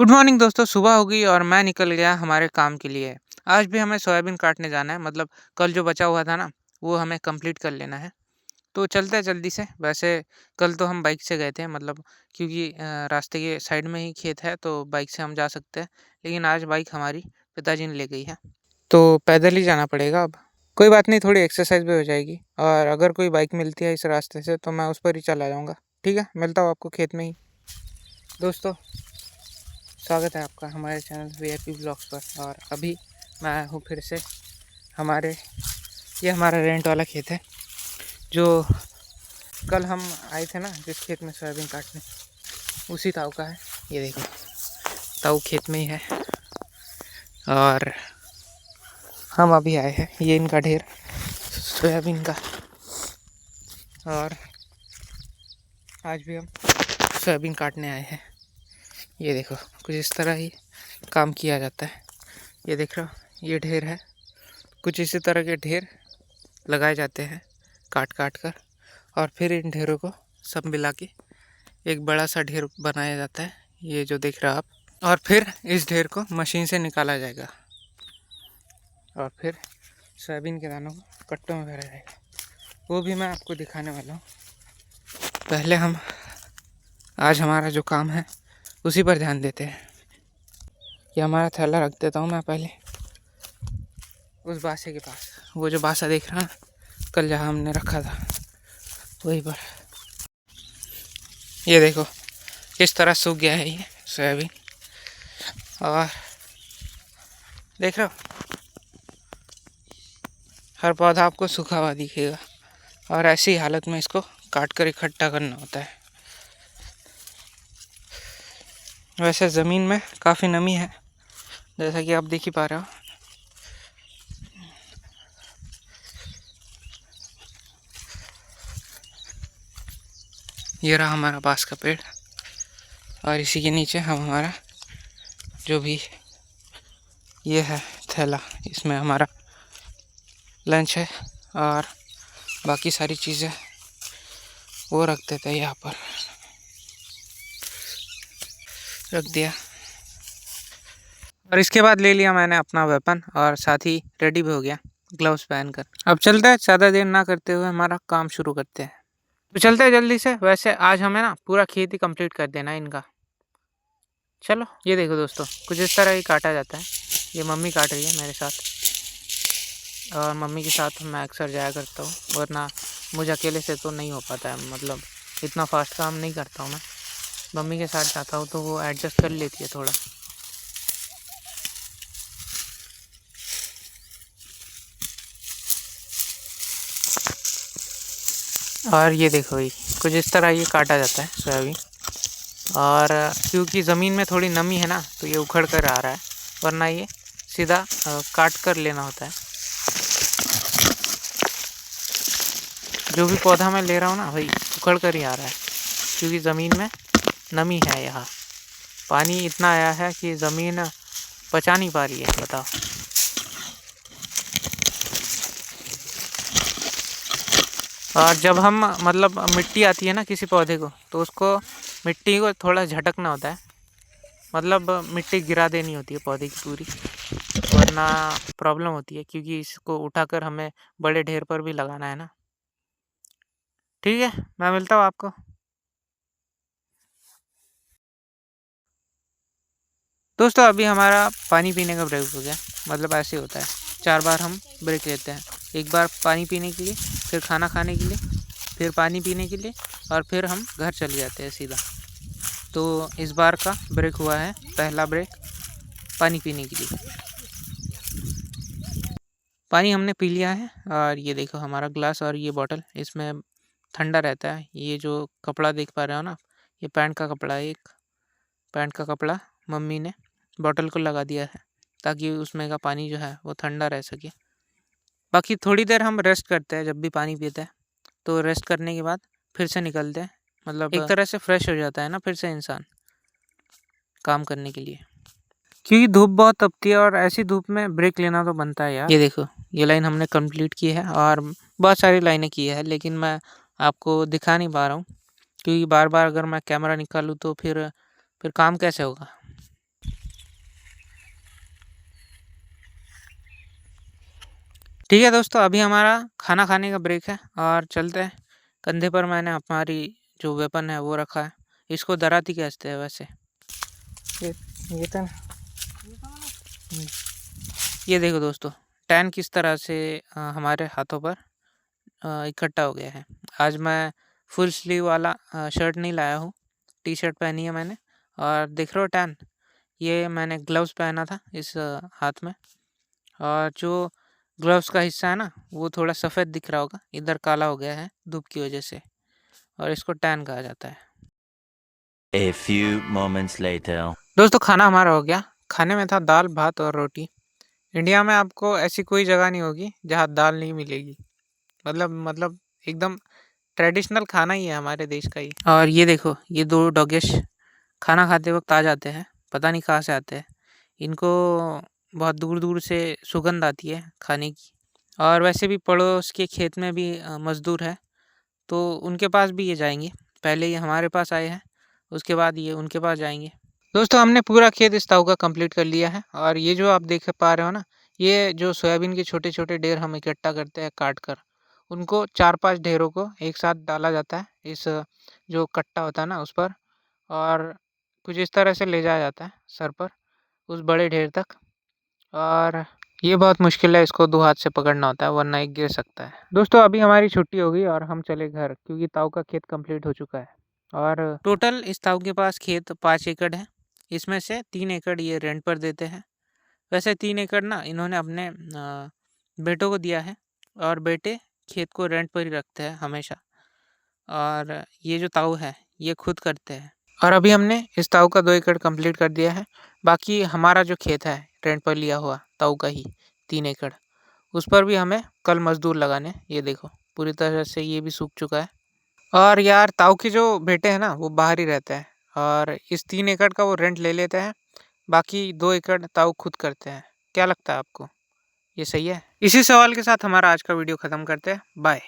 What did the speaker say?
Good morning दोस्तों, सुबह हो गई और मैं निकल गया हमारे काम के लिए। आज भी हमें सोयाबीन काटने जाना है, मतलब कल जो बचा हुआ था ना, वो हमें कंप्लीट कर लेना है। तो चलते हैं जल्दी से। वैसे कल तो हम बाइक से गए थे, मतलब क्योंकि रास्ते के साइड में ही खेत है तो बाइक से हम जा सकते हैं। लेकिन आज बाइक हमारी पिताजी ने ले गई है, तो पैदल ही जाना पड़ेगा अब। कोई बात नहीं, थोड़ी एक्सरसाइज भी हो जाएगी। और अगर कोई बाइक मिलती है इस रास्ते से तो मैं उस पर ही चला जाऊँगा। ठीक है, मिलता हूँ आपको खेत में ही। दोस्तों, स्वागत है आपका हमारे चैनल वीआईपी ब्लॉग्स पर। और अभी मैं आया हूँ फिर से हमारे ये हमारा रेंट वाला खेत है, जो कल हम आए थे ना, जिस खेत में सोयाबीन काटने, उसी ताऊ का है। ये देखो, ताऊ खेत में ही है और हम अभी आए हैं। ये इनका ढेर सोयाबीन का, और आज भी हम सोयाबीन काटने आए हैं। ये देखो, कुछ इस तरह ही काम किया जाता है। ये देख रहे हो, ये ढेर है। कुछ इसी तरह के ढेर लगाए जाते हैं काट काट कर, और फिर इन ढेरों को सब मिला के एक बड़ा सा ढेर बनाया जाता है, ये जो देख रहे हो आप। और फिर इस ढेर को मशीन से निकाला जाएगा और फिर सोयाबीन के दानों को कट्टों में भरा जाएगा। वो भी मैं आपको दिखाने वाला हूँ। पहले हम आज हमारा जो काम है उसी पर ध्यान देते हैं। ये हमारा थैला रख देता हूँ मैं पहले उस बासे के पास। वो जो बासा देख रहा है कल जहाँ हमने रखा था, वहीं पर। ये देखो किस तरह सूख गया है ये सोयाबीन। और देख रहे हो, हर पौधा आपको सूखा हुआ दिखेगा, और ऐसी हालत में इसको काट कर इकट्ठा करना होता है। वैसे ज़मीन में काफ़ी नमी है, जैसा कि आप देख ही पा रहे हो। ये रहा हमारा बांस का पेड़, और इसी के नीचे हम हमारा जो भी ये है थैला, इसमें हमारा लंच है और बाकी सारी चीज़ें वो रख देते हैं। यहाँ पर रख दिया, और इसके बाद ले लिया मैंने अपना वेपन, और साथ ही रेडी भी हो गया ग्लव्स पहनकर। अब चलते हैं, ज़्यादा देर ना करते हुए हमारा काम शुरू करते हैं। तो चलते हैं जल्दी से। वैसे आज हमें ना पूरा खेत ही कंप्लीट कर देना है इनका। चलो, ये देखो दोस्तों, कुछ इस तरह ही काटा जाता है। ये मम्मी काट रही है मेरे साथ, और मम्मी के साथ मैं अक्सर जाया करता हूँ, वरना मुझे अकेले से तो नहीं हो पाता है। मतलब इतना फास्ट काम नहीं करता हूँ मैं। मम्मी के साथ जाता हूँ तो वो एडजस्ट कर लेती है थोड़ा। और ये देखो, ये कुछ इस तरह ये काटा जाता है सोयाबीन। और क्योंकि ज़मीन में थोड़ी नमी है ना, तो ये उखड़ कर आ रहा है, वरना ये सीधा काट कर लेना होता है। जो भी पौधा मैं ले रहा हूँ ना भाई, उखड़ कर ही आ रहा है, क्योंकि ज़मीन में नमी है। यहाँ पानी इतना आया है कि ज़मीन पचा नहीं पा रही है, बताओ। और जब हम मतलब मिट्टी आती है ना किसी पौधे को, तो उसको मिट्टी को थोड़ा झटकना होता है, मतलब मिट्टी गिरा देनी होती है पौधे की पूरी, वरना प्रॉब्लम होती है, क्योंकि इसको उठाकर हमें बड़े ढेर पर भी लगाना है ना। ठीक है, मैं मिलता हूँ आपको। दोस्तों, अभी हमारा पानी पीने का ब्रेक हो गया। मतलब ऐसे होता है, 4 बार हम ब्रेक लेते हैं। एक बार पानी पीने के लिए, फिर खाना खाने के लिए, फिर पानी पीने के लिए, और फिर हम घर चले जाते हैं सीधा। तो इस बार का ब्रेक हुआ है पहला ब्रेक पानी पीने के लिए। पानी हमने पी लिया है, और ये देखो हमारा ग्लास और ये बॉटल, इसमें ठंडा रहता है। ये जो कपड़ा देख पा रहे हो ना, ये पैंट का कपड़ा है। एक पैंट का कपड़ा मम्मी ने बॉटल को लगा दिया है, ताकि उसमें का पानी जो है वो ठंडा रह सके। बाकी थोड़ी देर हम रेस्ट करते हैं जब भी पानी पीते हैं, तो रेस्ट करने के बाद फिर से निकलते हैं। मतलब एक तरह से फ्रेश हो जाता है ना फिर से इंसान काम करने के लिए, क्योंकि धूप बहुत तपती है, और ऐसी धूप में ब्रेक लेना तो बनता है यार। ये देखो, ये लाइन हमने कंप्लीट की है, और बहुत सारी लाइनें की है, लेकिन मैं आपको दिखा नहीं पा रहा हूँ, क्योंकि बार बार अगर मैं कैमरा निकालूँ तो फिर काम कैसे होगा। ठीक है दोस्तों, अभी हमारा खाना खाने का ब्रेक है और चलते हैं। कंधे पर मैंने हमारी जो वेपन है वो रखा है। इसको दराती कहते हैं वैसे। ये ये तो ये देखो दोस्तों, टैन किस तरह से हमारे हाथों पर इकट्ठा हो गया है। आज मैं फुल स्लीव वाला शर्ट नहीं लाया हूँ, टी शर्ट पहनी है मैंने। और देख रहे हो टैन, ये मैंने ग्लव्स पहना था इस हाथ में। और जो ग्लव्स का हिस्सा है ना, वो थोड़ा सफ़ेद दिख रहा होगा, इधर काला हो गया है धूप की वजह से, और इसको टैन कहा जाता है। A few moments later. दोस्तों खाना हमारा हो गया। खाने में था दाल भात और रोटी। इंडिया में आपको ऐसी कोई जगह नहीं होगी जहाँ दाल नहीं मिलेगी। मतलब एकदम ट्रेडिशनल खाना ही है हमारे देश का ही। और ये देखो, ये 2 डॉगिश खाना खाते वक्त आ जाते हैं, पता नहीं कहाँ से आते हैं। इनको बहुत दूर-दूर से सुगंध आती है खाने की। और वैसे भी पड़ोस के खेत में भी मज़दूर है, तो उनके पास भी ये जाएँगे। पहले ये हमारे पास आए हैं, उसके बाद ये उनके पास जाएँगे। दोस्तों हमने पूरा खेत इस ताऊ का कंप्लीट कर लिया है। और ये जो आप देख पा रहे हो ना, ये जो सोयाबीन के छोटे-छोटे ढेर हम इकट्ठा करते हैं काट कर, उनको 4-5 ढेरों को एक साथ डाला जाता है इस जो कट्टा होता है ना उस पर। और कुछ इस तरह से ले जाया जाता है सर पर उस बड़े ढेर तक। और ये बहुत मुश्किल है, इसको 2 हाथ से पकड़ना होता है वरना ये गिर सकता है। दोस्तों अभी हमारी छुट्टी हो गई और हम चले घर, क्योंकि ताऊ का खेत कंप्लीट हो चुका है। और टोटल इस ताऊ के पास खेत 5 एकड़ है। इसमें से 3 एकड़ ये रेंट पर देते हैं। वैसे 3 एकड़ ना इन्होंने अपने बेटों को दिया है, और बेटे खेत को रेंट पर ही रखते हैं हमेशा। और ये जो ताऊ है ये खुद करते हैं। और अभी हमने इस ताऊ का 2 एकड़ कंप्लीट कर दिया है। बाकी हमारा जो खेत है रेंट पर लिया हुआ ताऊ का ही 3 एकड़, उस पर भी हमें कल मज़दूर लगाने। ये देखो पूरी तरह से ये भी सूख चुका है। और यार ताऊ के जो बेटे हैं ना वो बाहर ही रहते हैं, और इस 3 एकड़ का वो रेंट ले लेते हैं। बाकी 2 एकड़ ताऊ खुद करते हैं। क्या लगता है आपको, ये सही है? इसी सवाल के साथ हमारा आज का वीडियो ख़त्म करते हैं। बाय।